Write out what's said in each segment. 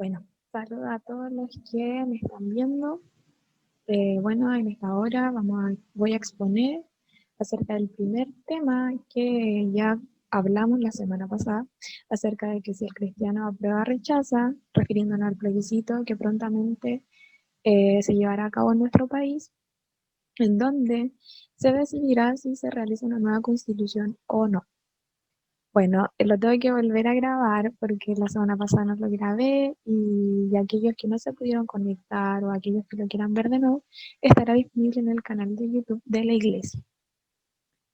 Bueno, saludos a todos los que me están viendo. Bueno, en esta hora voy a exponer acerca del primer tema que ya hablamos la semana pasada, acerca de que si el cristiano aprueba o rechaza, refiriéndonos al plebiscito que prontamente se llevará a cabo en nuestro país, en donde se decidirá si se realiza una nueva constitución o no. Bueno, lo tengo que volver a grabar porque la semana pasada no lo grabé y aquellos que no se pudieron conectar o aquellos que lo quieran ver de nuevo, estará disponible en el canal de YouTube de la iglesia.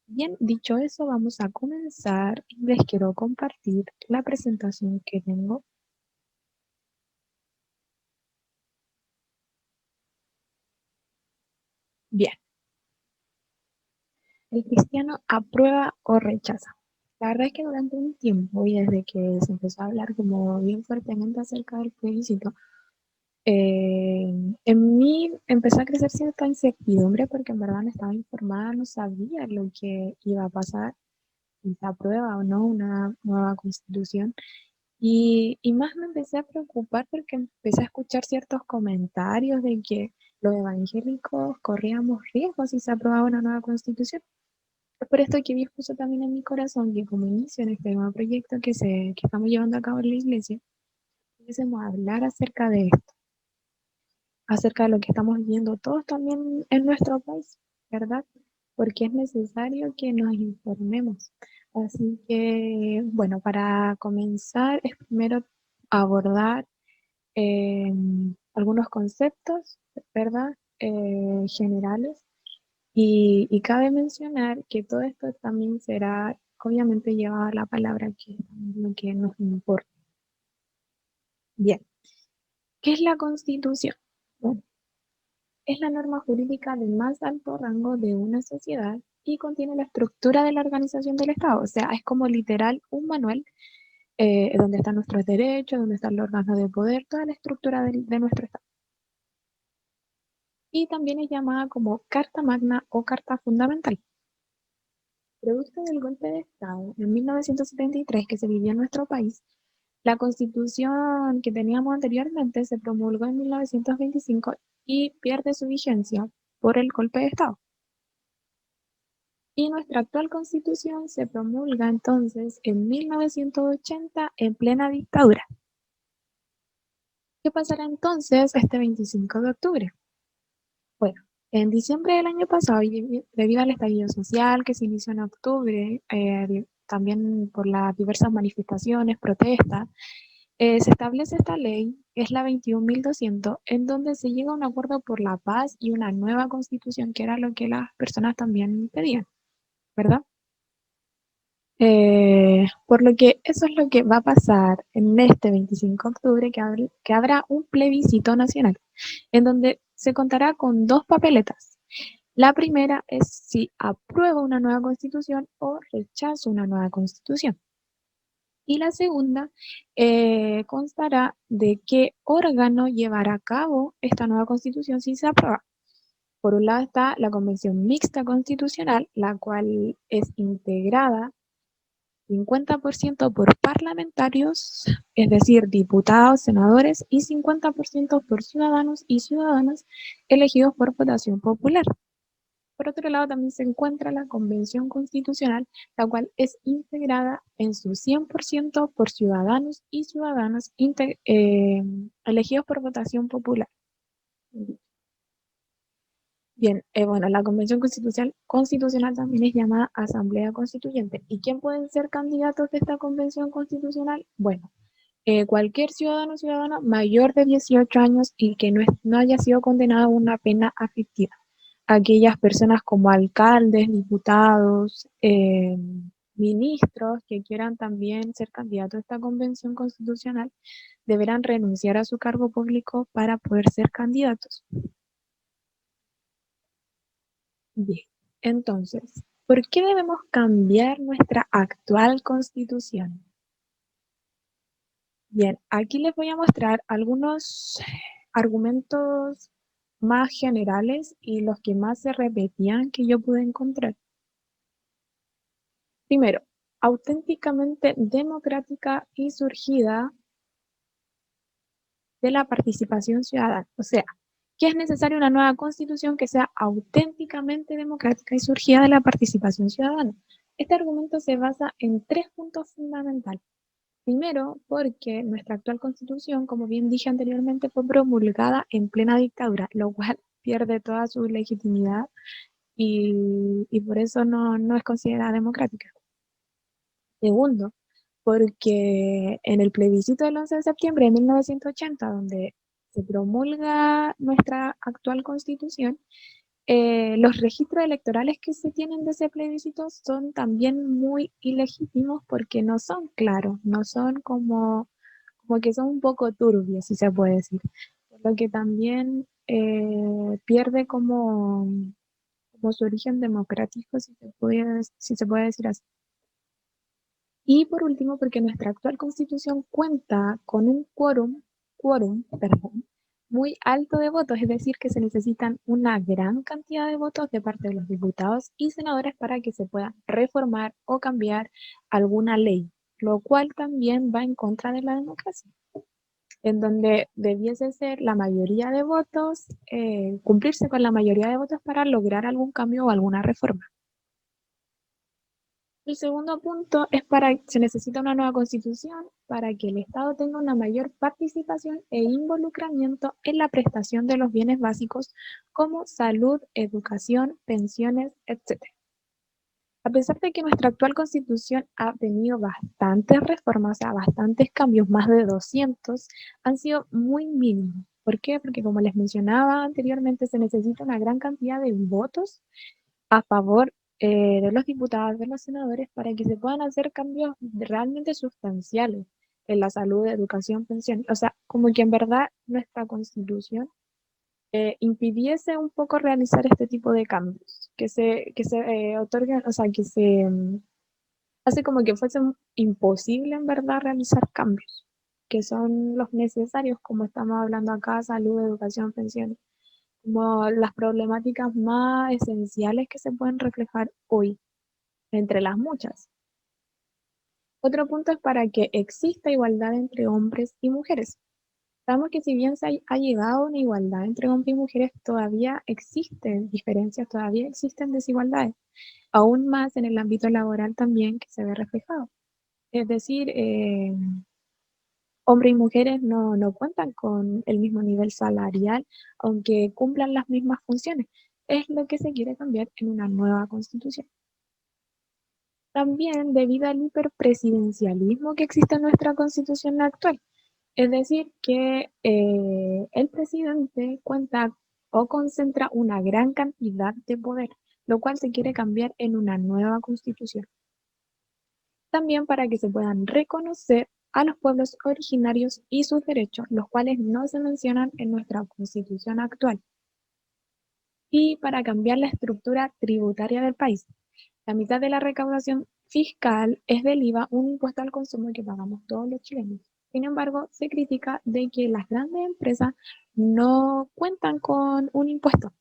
Bien, dicho eso, vamos a comenzar y les quiero compartir la presentación que tengo. Bien, el cristiano aprueba o rechaza. La verdad es que durante un tiempo y desde que se empezó a hablar como bien fuertemente acerca del plebiscito, en mí empezó a crecer cierta incertidumbre porque en verdad no estaba informada, no sabía lo que iba a pasar, si se aprueba o no una nueva constitución. Y más me empecé a preocupar porque empecé a escuchar ciertos comentarios de que los evangélicos corríamos riesgos si se aprobaba una nueva constitución. Es por esto que Dios puso también en mi corazón que como inicio en este nuevo proyecto que estamos llevando a cabo en la iglesia, pudiésemos hablar acerca de lo que estamos viviendo todos también en nuestro país, ¿verdad? Porque es necesario que nos informemos. Así que, bueno, para comenzar es primero abordar eh, algunos conceptos, ¿verdad? Generales. Y cabe mencionar que todo esto también será, obviamente, llevado a la palabra, que es lo que nos importa. Bien, ¿qué es la Constitución? Bueno, es la norma jurídica de más alto rango de una sociedad y contiene la estructura de la organización del Estado. O sea, es como literal un manual donde están nuestros derechos, donde están los órganos de poder, toda la estructura de nuestro Estado. Y también es llamada como Carta Magna o Carta Fundamental. Producto del golpe de Estado en 1973 que se vivió en nuestro país, la constitución que teníamos anteriormente se promulgó en 1925 y pierde su vigencia por el golpe de Estado. Y nuestra actual constitución se promulga entonces en 1980 en plena dictadura. ¿Qué pasará entonces este 25 de octubre? Bueno, en diciembre del año pasado, y debido al estallido social que se inició en octubre, también por las diversas manifestaciones, protestas, se establece esta ley, que es la 21.200, en donde se llega a un acuerdo por la paz y una nueva constitución, que era lo que las personas también pedían, ¿verdad? Por lo que eso es lo que va a pasar en este 25 de octubre, que habrá un plebiscito nacional, en donde se contará con dos papeletas. La primera es si aprueba una nueva constitución o rechaza una nueva constitución. Y la segunda constará de qué órgano llevará a cabo esta nueva constitución si se aprueba. Por un lado está la Convención Mixta Constitucional, la cual es integrada 50% por parlamentarios, es decir, diputados, senadores, y 50% por ciudadanos y ciudadanas elegidos por votación popular. Por otro lado, también se encuentra la Convención Constitucional, la cual es integrada en su 100% por ciudadanos y ciudadanas elegidos por votación popular. Bien, bueno, la Convención Constitucional también es llamada Asamblea Constituyente. ¿Y quién pueden ser candidatos de esta Convención Constitucional? Bueno, cualquier ciudadano o ciudadana mayor de 18 años y que no haya sido condenado a una pena aflictiva. Aquellas personas como alcaldes, diputados, ministros que quieran también ser candidatos a esta Convención Constitucional deberán renunciar a su cargo público para poder ser candidatos. Bien, entonces, ¿por qué debemos cambiar nuestra actual constitución? Bien, aquí les voy a mostrar algunos argumentos más generales y los que más se repetían que yo pude encontrar. Primero, auténticamente democrática y surgida de la participación ciudadana. O sea, que es necesaria una nueva constitución que sea auténticamente democrática y surgida de la participación ciudadana. Este argumento se basa en tres puntos fundamentales. Primero, porque nuestra actual constitución, como bien dije anteriormente, fue promulgada en plena dictadura, lo cual pierde toda su legitimidad y por eso no es considerada democrática. Segundo, porque en el plebiscito del 11 de septiembre de 1980, donde se promulga nuestra actual constitución, los registros electorales que se tienen de ese plebiscito son también muy ilegítimos porque no son claros, no son como que son un poco turbios, si se puede decir. Por lo que también pierde como su origen democrático, si se puede decir así. Y por último, porque nuestra actual constitución cuenta con un quórum, muy alto de votos, es decir, que se necesitan una gran cantidad de votos de parte de los diputados y senadores para que se pueda reformar o cambiar alguna ley, lo cual también va en contra de la democracia, en donde debiese ser la mayoría de votos, cumplirse con la mayoría de votos para lograr algún cambio o alguna reforma. El segundo punto es se necesita una nueva constitución para que el Estado tenga una mayor participación e involucramiento en la prestación de los bienes básicos como salud, educación, pensiones, etc. A pesar de que nuestra actual constitución ha tenido bastantes reformas, o sea, bastantes cambios, más de 200, han sido muy mínimos. ¿Por qué? Porque como les mencionaba anteriormente, se necesita una gran cantidad de votos a favor de los diputados, de los senadores, para que se puedan hacer cambios realmente sustanciales en la salud, educación, pensión. O sea, como que en verdad nuestra constitución impidiese un poco realizar este tipo de cambios, que se otorguen, o sea, hace como que fuese imposible en verdad realizar cambios, que son los necesarios, como estamos hablando acá, salud, educación, pensiones, como las problemáticas más esenciales que se pueden reflejar hoy, entre las muchas. Otro punto es para que exista igualdad entre hombres y mujeres. Sabemos que si bien ha llegado a una igualdad entre hombres y mujeres, todavía existen diferencias, todavía existen desigualdades, aún más en el ámbito laboral también que se ve reflejado. Es decir, hombres y mujeres no cuentan con el mismo nivel salarial, aunque cumplan las mismas funciones. Es lo que se quiere cambiar en una nueva constitución. También debido al hiperpresidencialismo que existe en nuestra constitución actual. Es decir, que el presidente cuenta o concentra una gran cantidad de poder, lo cual se quiere cambiar en una nueva constitución. También para que se puedan reconocer a los pueblos originarios y sus derechos, los cuales no se mencionan en nuestra constitución actual. Y para cambiar la estructura tributaria del país. La mitad de la recaudación fiscal es del IVA, un impuesto al consumo que pagamos todos los chilenos. Sin embargo, se critica de que las grandes empresas no cuentan con un impuesto,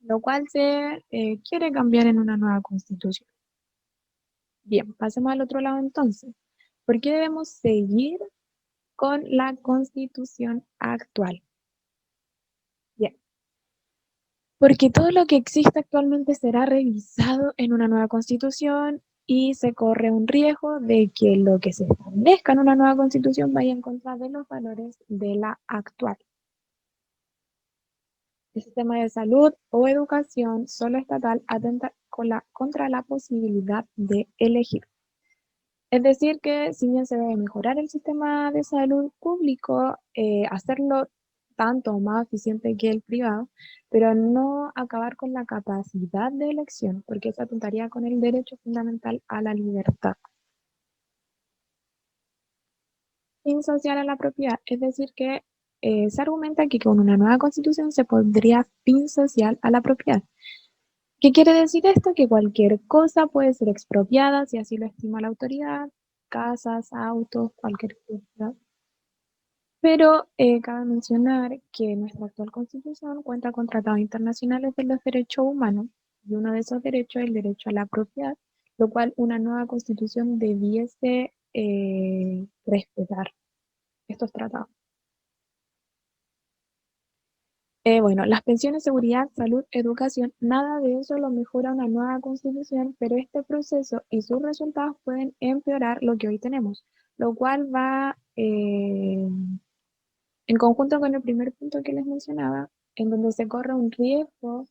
lo cual se quiere cambiar en una nueva constitución. Bien, pasemos al otro lado entonces. ¿Por qué debemos seguir con la constitución actual? Bien, porque todo lo que existe actualmente será revisado en una nueva constitución y se corre un riesgo de que lo que se establezca en una nueva constitución vaya en contra de los valores de la actual. El sistema de salud o educación solo estatal atenta contra la posibilidad de elegir. Es decir, que si bien se debe mejorar el sistema de salud público, hacerlo tanto o más eficiente que el privado, pero no acabar con la capacidad de elección, porque eso atentaría con el derecho fundamental a la libertad. Fin social a la propiedad, es decir, que se argumenta que con una nueva constitución se pondría fin social a la propiedad. ¿Qué quiere decir esto? Que cualquier cosa puede ser expropiada si así lo estima la autoridad, casas, autos, cualquier cosa. Pero cabe mencionar que nuestra actual constitución cuenta con tratados internacionales de los derechos humanos y uno de esos derechos es el derecho a la propiedad, lo cual una nueva constitución debiese respetar estos tratados. Bueno, las pensiones, seguridad, salud, educación, nada de eso lo mejora una nueva constitución, pero este proceso y sus resultados pueden empeorar lo que hoy tenemos, lo cual va en conjunto con el primer punto que les mencionaba, en donde se corre un riesgo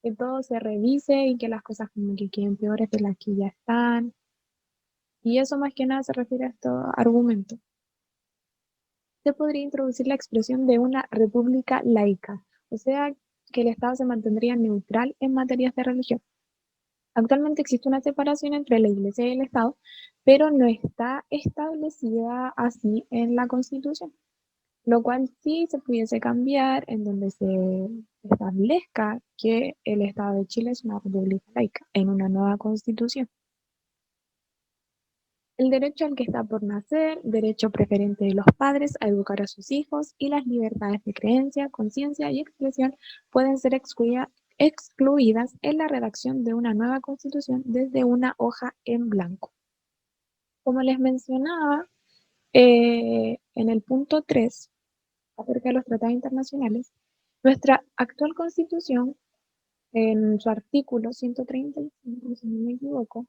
que todo se revise y que las cosas como que queden peores de las que ya están. Y eso más que nada se refiere a estos argumentos. Se podría introducir la expresión de una república laica, o sea, que el Estado se mantendría neutral en materias de religión. Actualmente existe una separación entre la Iglesia y el Estado, pero no está establecida así en la Constitución, lo cual sí se pudiese cambiar en donde se establezca que el Estado de Chile es una república laica en una nueva Constitución. El derecho al que está por nacer, derecho preferente de los padres a educar a sus hijos y las libertades de creencia, conciencia y expresión pueden ser excluidas en la redacción de una nueva constitución desde una hoja en blanco. Como les mencionaba, en el punto 3, acerca de los tratados internacionales, nuestra actual constitución, en su artículo 135, si no me equivoco,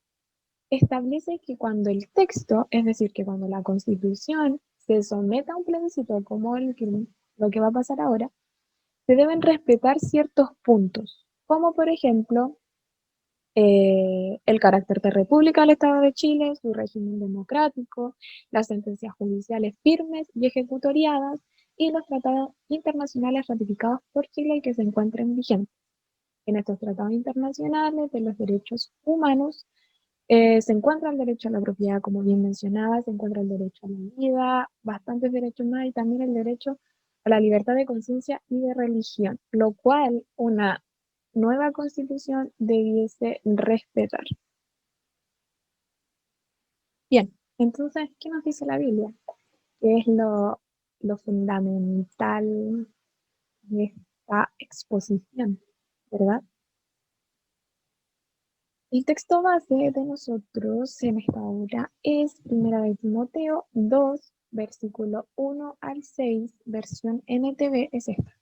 establece que cuando el texto, es decir, que cuando la Constitución se someta a un plebiscito como lo que va a pasar ahora, se deben respetar ciertos puntos, como por ejemplo el carácter de república del Estado de Chile, su régimen democrático, las sentencias judiciales firmes y ejecutoriadas y los tratados internacionales ratificados por Chile y que se encuentren vigentes. En estos tratados internacionales de los derechos humanos se encuentra el derecho a la propiedad, como bien mencionaba, se encuentra el derecho a la vida, bastantes derechos más y también el derecho a la libertad de conciencia y de religión, lo cual una nueva constitución debiese respetar. Bien, entonces, ¿qué nos dice la Biblia? ¿Qué es lo fundamental de esta exposición, verdad? El texto base de nosotros en esta obra es Primera de Timoteo 2, versículo 1 al 6, versión NTV es esta.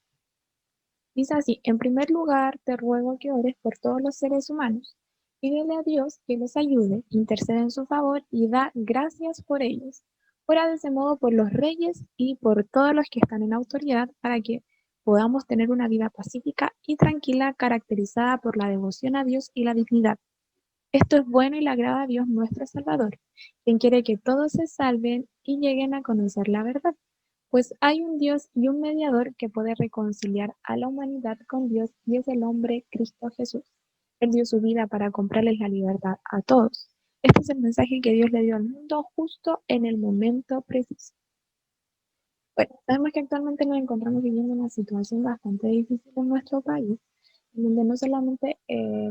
Dice así, en primer lugar te ruego que ores por todos los seres humanos. Pídele a Dios que los ayude, intercede en su favor y da gracias por ellos. Ora de ese modo por los reyes y por todos los que están en autoridad para que podamos tener una vida pacífica y tranquila caracterizada por la devoción a Dios y la dignidad. Esto es bueno y le agrada a Dios nuestro Salvador, quien quiere que todos se salven y lleguen a conocer la verdad. Pues hay un Dios y un mediador que puede reconciliar a la humanidad con Dios y es el hombre Cristo Jesús. Él dio su vida para comprarles la libertad a todos. Este es el mensaje que Dios le dio al mundo justo en el momento preciso. Bueno, sabemos que actualmente nos encontramos viviendo una situación bastante difícil en nuestro país, en donde no solamente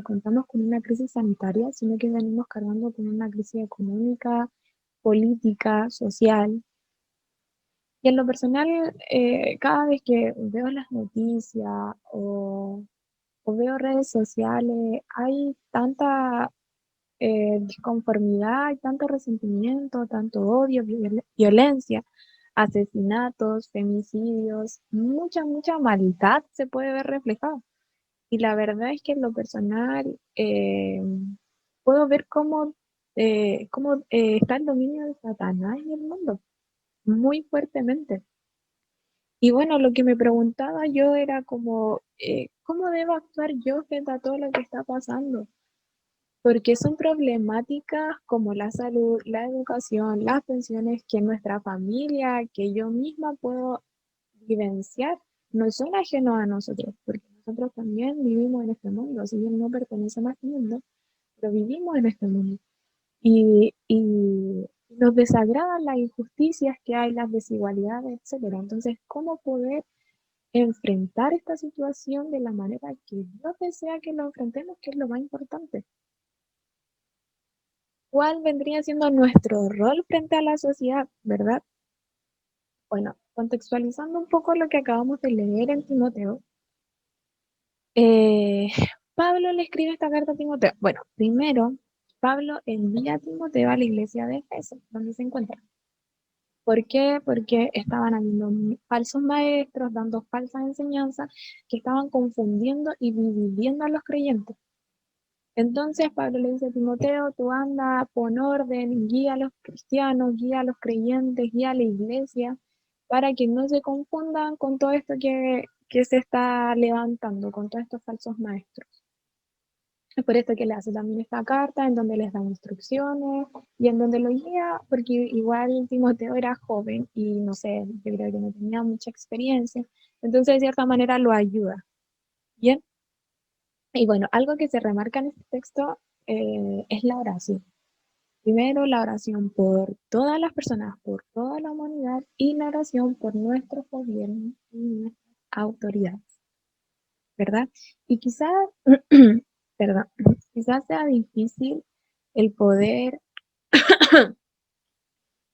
contamos con una crisis sanitaria, sino que venimos cargando con una crisis económica, política, social. Y en lo personal, cada vez que veo las noticias o veo redes sociales, hay tanta disconformidad, hay tanto resentimiento, tanto odio, violencia, asesinatos, femicidios, mucha maldad se puede ver reflejada. Y la verdad es que en lo personal puedo ver cómo está el dominio de Satanás en el mundo, muy fuertemente. Y bueno, lo que me preguntaba yo era como, ¿cómo debo actuar yo frente a todo lo que está pasando? Porque son problemáticas como la salud, la educación, las pensiones que nuestra familia, que yo misma puedo vivenciar, no son ajenos a nosotros, porque nosotros también vivimos en este mundo, si bien no pertenecemos a este mundo, pero vivimos en este mundo. Y nos desagradan las injusticias que hay, las desigualdades, etcétera. Entonces, ¿cómo poder enfrentar esta situación de la manera que Dios desea que lo enfrentemos, que es lo más importante? ¿Cuál vendría siendo nuestro rol frente a la sociedad, verdad? Bueno, contextualizando un poco lo que acabamos de leer en Timoteo, eh, Pablo le escribe esta carta a Timoteo. Bueno, primero, Pablo envía a Timoteo a la iglesia de Efeso, donde se encuentra. ¿Por qué? Porque estaban habiendo falsos maestros dando falsas enseñanzas que estaban confundiendo y dividiendo a los creyentes. Entonces Pablo le dice a Timoteo, tú anda, pon orden, guía a los cristianos, guía a los creyentes, guía a la iglesia, para que no se confundan con todo esto que se está levantando, con todos estos falsos maestros. Es por esto que le hace también esta carta en donde les da instrucciones y en donde lo guía, porque igual Timoteo era joven y no sé, yo creo que no tenía mucha experiencia, entonces de cierta manera lo ayuda. Bien, y bueno, algo que se remarca en este texto es la oración. Primero, la oración por todas las personas, por toda la humanidad y la oración por nuestros gobiernos y nuestras autoridades, ¿verdad? Y quizás, perdón, quizás sea difícil el poder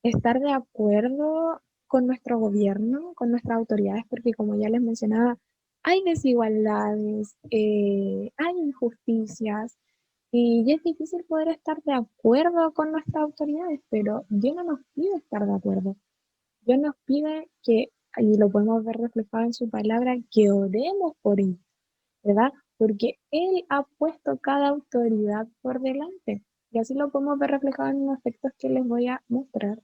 estar de acuerdo con nuestro gobierno, con nuestras autoridades, porque como ya les mencionaba, hay desigualdades, hay injusticias, y es difícil poder estar de acuerdo con nuestras autoridades, pero Dios no nos pide estar de acuerdo. Dios nos pide que, y lo podemos ver reflejado en su palabra, que oremos por ellos, ¿verdad? Porque Él ha puesto cada autoridad por delante. Y así lo podemos ver reflejado en los textos que les voy a mostrar.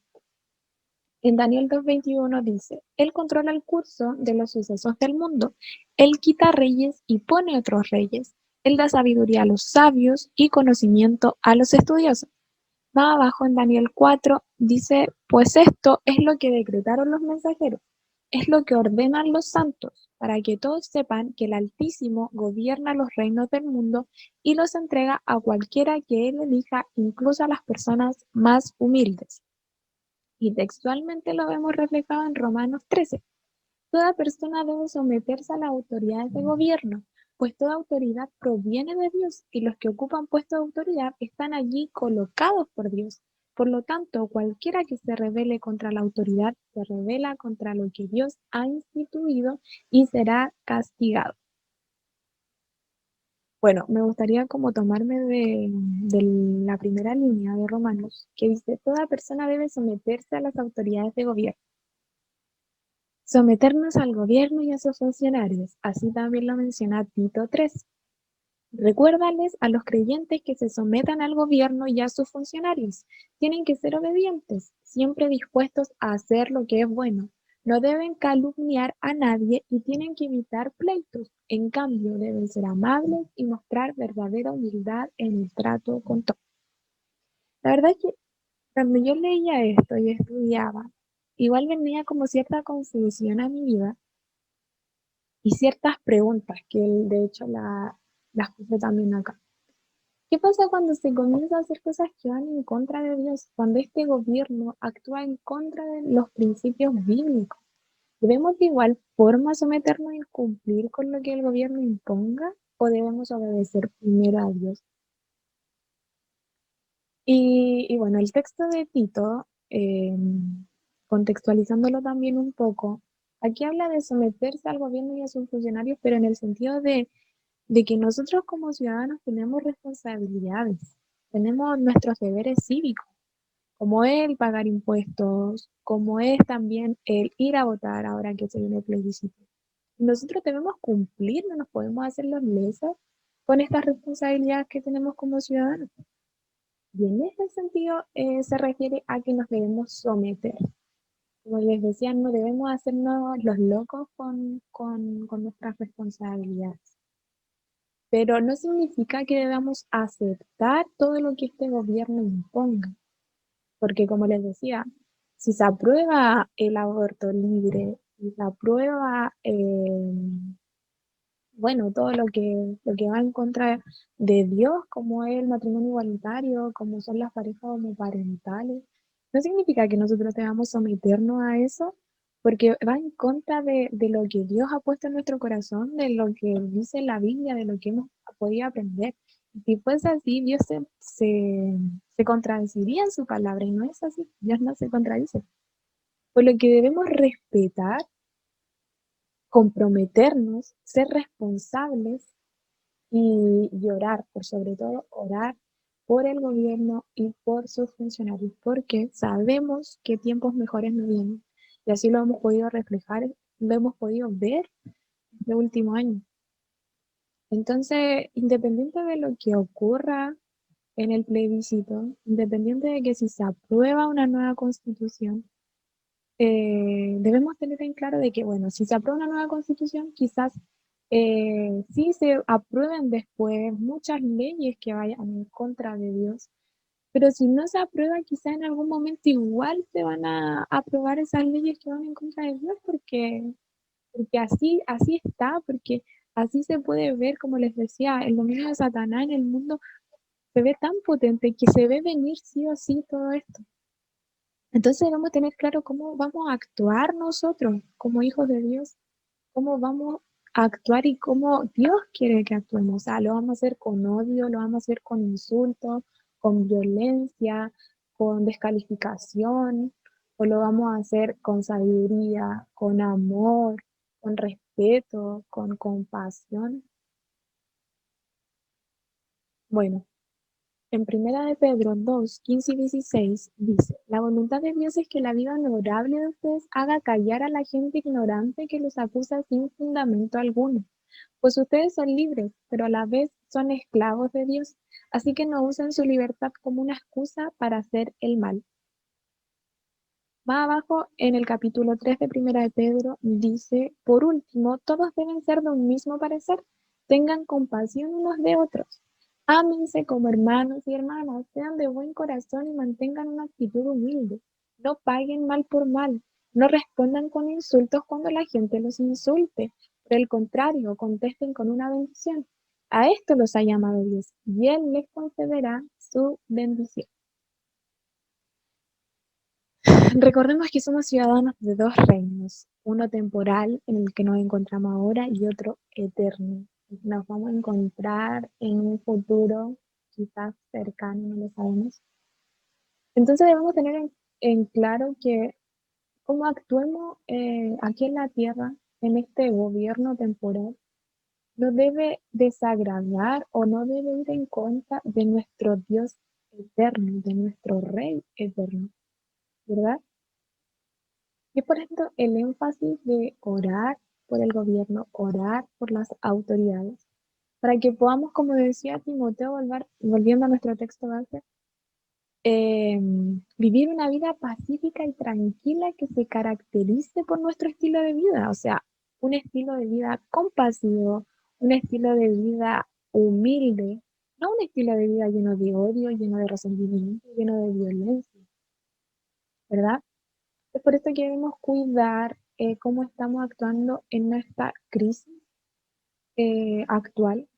En Daniel 2:21 dice, Él controla el curso de los sucesos del mundo, Él quita reyes y pone otros reyes, Él da sabiduría a los sabios y conocimiento a los estudiosos. Más abajo en Daniel 4 dice, pues esto es lo que decretaron los mensajeros, es lo que ordenan los santos, para que todos sepan que el Altísimo gobierna los reinos del mundo y los entrega a cualquiera que Él elija, incluso a las personas más humildes. Y textualmente lo vemos reflejado en Romanos 13. Toda persona debe someterse a las autoridades de gobierno, pues toda autoridad proviene de Dios y los que ocupan puestos de autoridad están allí colocados por Dios. Por lo tanto, cualquiera que se rebele contra la autoridad se rebela contra lo que Dios ha instituido y será castigado. Bueno, me gustaría como tomarme de la primera línea de Romanos, que dice, toda persona debe someterse a las autoridades de gobierno. Someternos al gobierno y a sus funcionarios, así también lo menciona Tito 3. Recuérdales a los creyentes que se sometan al gobierno y a sus funcionarios. Tienen que ser obedientes, siempre dispuestos a hacer lo que es bueno. No deben calumniar a nadie y tienen que evitar pleitos. En cambio, deben ser amables y mostrar verdadera humildad en el trato con todos. La verdad es que cuando yo leía esto y estudiaba, igual venía como cierta confusión a mi vida y ciertas preguntas que él, de hecho las puse también acá. ¿Qué pasa cuando se comienza a hacer cosas que van en contra de Dios? Cuando este gobierno actúa en contra de los principios bíblicos. ¿Debemos de igual forma someternos y cumplir con lo que el gobierno imponga? ¿O debemos obedecer primero a Dios? Y bueno, el texto de Tito, contextualizándolo también un poco, aquí habla de someterse al gobierno y a sus funcionarios, pero en el sentido de que nosotros como ciudadanos tenemos responsabilidades, tenemos nuestros deberes cívicos, como el pagar impuestos, como es también el ir a votar ahora que se viene el plebiscito. Nosotros debemos cumplir, no nos podemos hacer los lesos con estas responsabilidades que tenemos como ciudadanos. Y en ese sentido se refiere a que nos debemos someter. Como les decía, no debemos hacernos los locos con nuestras responsabilidades. Pero no significa que debamos aceptar todo lo que este gobierno imponga, porque como les decía, si se aprueba el aborto libre, si se aprueba, bueno, todo lo que va en contra de Dios, como es el matrimonio igualitario, como son las parejas homoparentales, no significa que nosotros debamos someternos a eso, porque va en contra de lo que Dios ha puesto en nuestro corazón, de lo que dice la Biblia, de lo que hemos podido aprender. Y si fuese así, Dios se contradeciría en su palabra, y no es así, Dios no se contradice. Por lo que debemos respetar, comprometernos, ser responsables y orar, por sobre todo orar por el gobierno y por sus funcionarios, porque sabemos que tiempos mejores no vienen. Y así lo hemos podido reflejar, lo hemos podido ver este último año. Entonces, independiente de lo que ocurra en el plebiscito, independiente de que si se aprueba una nueva constitución, debemos tener en claro de que, bueno, si se aprueba una nueva constitución, quizás sí se aprueben después muchas leyes que vayan en contra de Dios, pero si no se aprueba, quizás en algún momento igual se van a aprobar esas leyes que van en contra de Dios, porque así está, porque así se puede ver, como les decía, el dominio de Satanás en el mundo se ve tan potente que se ve venir sí o sí todo esto. Entonces debemos tener claro cómo vamos a actuar nosotros como hijos de Dios, cómo vamos a actuar y cómo Dios quiere que actuemos. O sea, lo vamos a hacer con odio, lo vamos a hacer con insultos, con violencia, con descalificación, o lo vamos a hacer con sabiduría, con amor, con respeto, con compasión. Bueno, en Primera de Pedro 2, 15 y 16 dice, la voluntad de Dios es que la vida honorable de ustedes haga callar a la gente ignorante que los acusa sin fundamento alguno. Pues ustedes son libres, pero a la vez son esclavos de Dios, así que no usen su libertad como una excusa para hacer el mal. Más abajo, en el capítulo 3 de Primera de Pedro, dice, por último, todos deben ser de un mismo parecer, tengan compasión unos de otros, ámense como hermanos y hermanas, sean de buen corazón y mantengan una actitud humilde, no paguen mal por mal, no respondan con insultos cuando la gente los insulte, por el contrario, contesten con una bendición. A esto los ha llamado Dios, y Él les concederá su bendición. Recordemos que somos ciudadanos de dos reinos, uno temporal en el que nos encontramos ahora y otro eterno. Nos vamos a encontrar en un futuro quizás cercano, no lo sabemos. Entonces debemos tener en claro que cómo actuemos aquí en la tierra, en este gobierno temporal, no debe desagradar o no debe ir en contra de nuestro Dios eterno, de nuestro Rey eterno, ¿verdad? Y por esto el énfasis de orar por el gobierno, orar por las autoridades, para que podamos, como decía Timoteo, volviendo a nuestro texto base, eh, vivir una vida pacífica y tranquila que se caracterice por nuestro estilo de vida, o sea, un estilo de vida compasivo, un estilo de vida humilde, no un estilo de vida lleno de odio, lleno de resentimiento, lleno de violencia, ¿verdad? Es por esto que debemos cuidar cómo estamos actuando en esta crisis actual,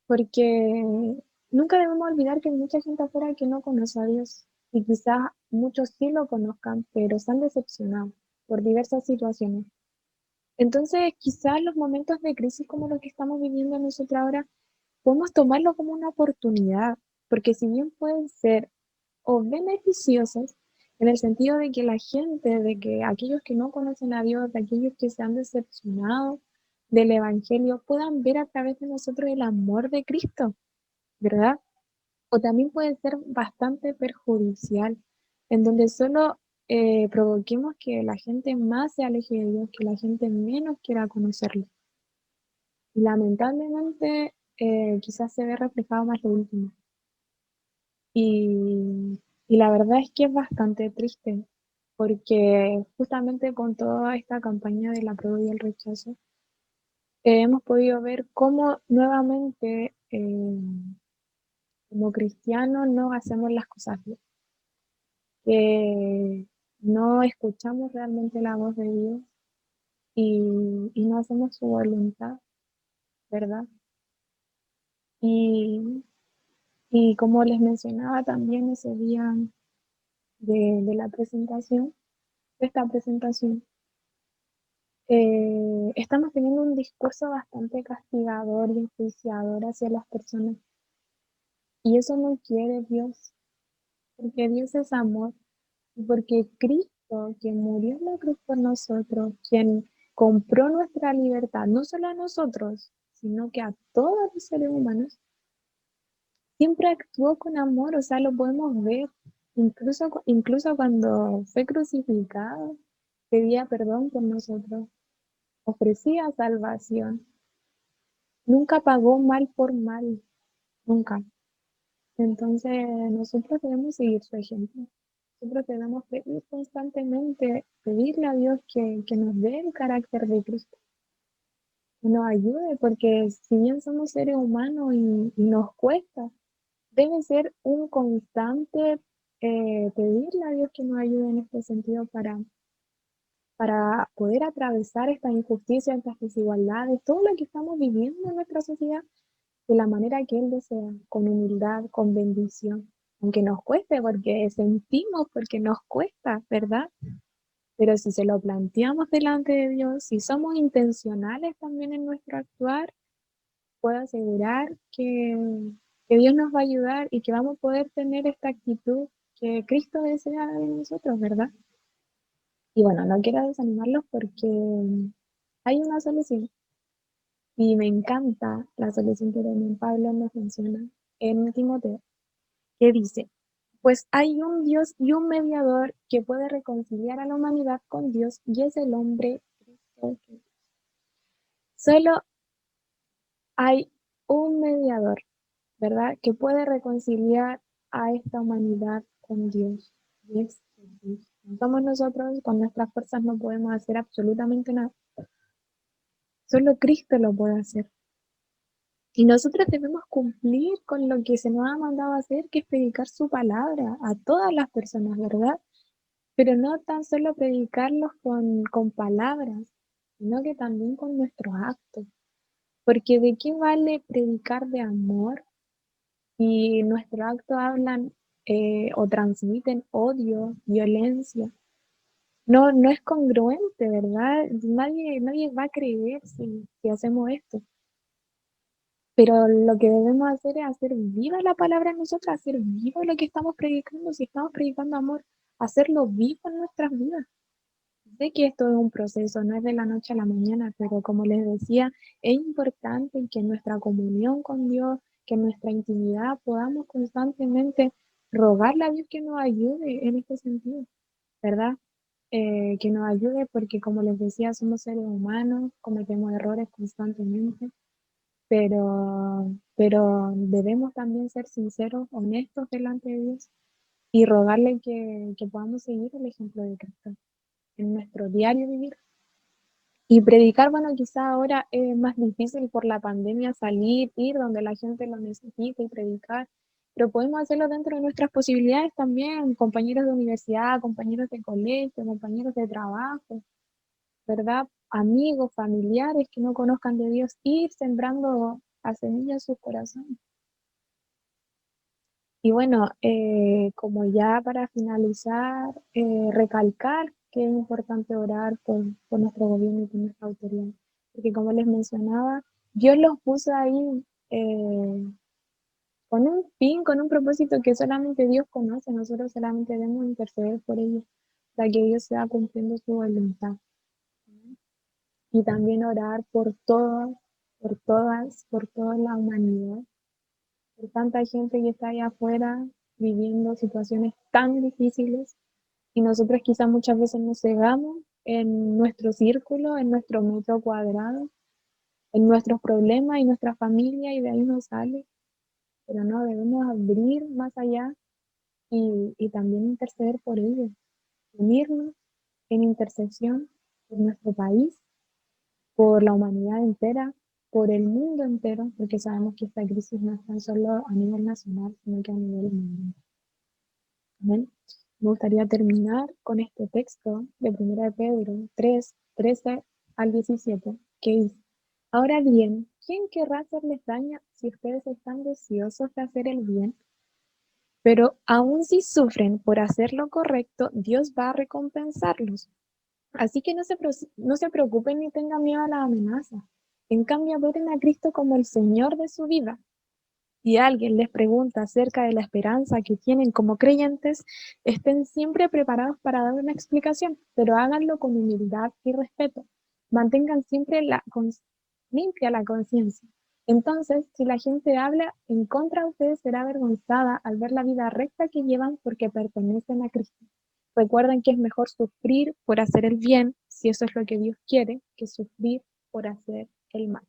porque nunca debemos olvidar que hay mucha gente afuera que no conoce a Dios y quizás muchos sí lo conozcan, pero se han decepcionado por diversas situaciones. Entonces, quizás los momentos de crisis como los que estamos viviendo nosotros ahora, podemos tomarlo como una oportunidad, porque si bien pueden ser o beneficiosos en el sentido de que la gente, de que aquellos que no conocen a Dios, de aquellos que se han decepcionado del Evangelio, puedan ver a través de nosotros el amor de Cristo, ¿verdad? O también puede ser bastante perjudicial, en donde solo provoquemos que la gente más se aleje de Dios, que la gente menos quiera conocerlo. Y lamentablemente, quizás se ve reflejado más lo último. Y, y la verdad es que es bastante triste, porque justamente con toda esta campaña del apruebo y el rechazo, hemos podido ver cómo nuevamente como cristianos no hacemos las cosas bien, que no escuchamos realmente la voz de Dios y no hacemos su voluntad, ¿verdad? Y, y como les mencionaba también ese día de la presentación, de esta presentación, estamos teniendo un discurso bastante castigador y enjuiciador hacia las personas. Y eso no quiere Dios, porque Dios es amor, y porque Cristo, quien murió en la cruz por nosotros, quien compró nuestra libertad, no solo a nosotros, sino que a todos los seres humanos, siempre actuó con amor, o sea, lo podemos ver. Incluso cuando fue crucificado, pedía perdón por nosotros, ofrecía salvación, nunca pagó mal por mal, nunca. Entonces, nosotros debemos seguir su ejemplo. Nosotros debemos pedir constantemente, pedirle a Dios que nos dé el carácter de Cristo, que nos ayude, porque si bien somos seres humanos y nos cuesta, debe ser un constante pedirle a Dios que nos ayude en este sentido para poder atravesar estas injusticias, estas desigualdades, todo lo que estamos viviendo en nuestra sociedad de la manera que Él desea, con humildad, con bendición, aunque nos cueste, porque sentimos, porque nos cuesta, ¿verdad? Pero si se lo planteamos delante de Dios, si somos intencionales también en nuestro actuar, puedo asegurar que Dios nos va a ayudar y que vamos a poder tener esta actitud que Cristo desea de nosotros, ¿verdad? Y bueno, no quiero desanimarlos porque hay una solución. Y me encanta la solución que también Pablo nos menciona en Timoteo, que dice, pues hay un Dios y un mediador que puede reconciliar a la humanidad con Dios y es el hombre Cristo Jesús. Solo hay un mediador, ¿verdad? Que puede reconciliar a esta humanidad con Dios. Y es Jesús. No somos nosotros, con nuestras fuerzas no podemos hacer absolutamente nada. Solo Cristo lo puede hacer. Y nosotros debemos cumplir con lo que se nos ha mandado a hacer, que es predicar su palabra a todas las personas, ¿verdad? Pero no tan solo predicarlos con palabras, sino que también con nuestros actos. Porque ¿de qué vale predicar de amor si nuestros actos hablan o transmiten odio, violencia? No, no es congruente, ¿verdad? Nadie va a creer si hacemos esto. Pero lo que debemos hacer es hacer viva la palabra en nosotros, hacer vivo lo que estamos predicando. Si estamos predicando amor, hacerlo vivo en nuestras vidas. Sé que esto es un proceso, no es de la noche a la mañana, pero como les decía, es importante que en nuestra comunión con Dios, que en nuestra intimidad podamos constantemente rogarle a Dios que nos ayude en este sentido, ¿verdad? Que nos ayude porque como les decía, somos seres humanos, cometemos errores constantemente, pero debemos también ser sinceros, honestos delante de Dios y rogarle que podamos seguir el ejemplo de Cristo en nuestro diario vivir. Y predicar, bueno, quizá ahora es más difícil por la pandemia salir, ir donde la gente lo necesita y predicar, pero podemos hacerlo dentro de nuestras posibilidades también, compañeros de universidad, compañeros de colegio, compañeros de trabajo, ¿verdad? Amigos, familiares que no conozcan de Dios, ir sembrando a semillas en sus corazones. Y bueno, como ya para finalizar, recalcar que es importante orar por nuestro gobierno y por nuestra autoridad, porque como les mencionaba, Dios los puso ahí con un fin, con un propósito que solamente Dios conoce, nosotros solamente debemos interceder por ellos, para que Dios sea cumpliendo su voluntad. Y también orar por todos, por todas, por toda la humanidad, por tanta gente que está allá afuera viviendo situaciones tan difíciles y nosotros quizás muchas veces nos cegamos en nuestro círculo, en nuestro metro cuadrado, en nuestros problemas y nuestra familia y de ahí no sale, pero no, debemos abrir más allá y también interceder por ellos, unirnos en intercesión por nuestro país, por la humanidad entera, por el mundo entero, porque sabemos que esta crisis no es tan solo a nivel nacional, sino que a nivel mundial. Amén. Me gustaría terminar con este texto de 1 de Pedro 3, 13 al 17, que dice, ahora bien, ¿quién querrá hacerles daño si ustedes están deseosos de hacer el bien? Pero aun si sufren por hacer lo correcto, Dios va a recompensarlos. Así que no se preocupen ni tengan miedo a la amenaza. En cambio, adoren a Cristo como el Señor de su vida. Si alguien les pregunta acerca de la esperanza que tienen como creyentes, estén siempre preparados para dar una explicación, pero háganlo con humildad y respeto. Mantengan siempre limpia la conciencia. Entonces, si la gente habla en contra de ustedes, será avergonzada al ver la vida recta que llevan porque pertenecen a Cristo. Recuerden que es mejor sufrir por hacer el bien, si eso es lo que Dios quiere, que sufrir por hacer el mal.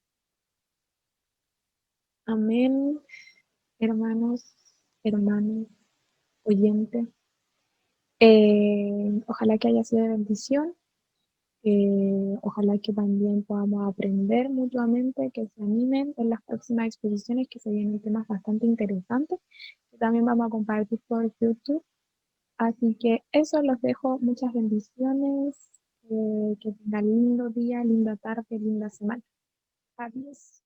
Amén, hermanos, hermanas, oyentes. Ojalá que haya sido de bendición. Ojalá que también podamos aprender mutuamente, que se animen en las próximas exposiciones, que se vienen temas bastante interesantes, que también vamos a compartir por YouTube. Así que eso los dejo, muchas bendiciones, que tengan lindo día, linda tarde, linda semana. Adiós.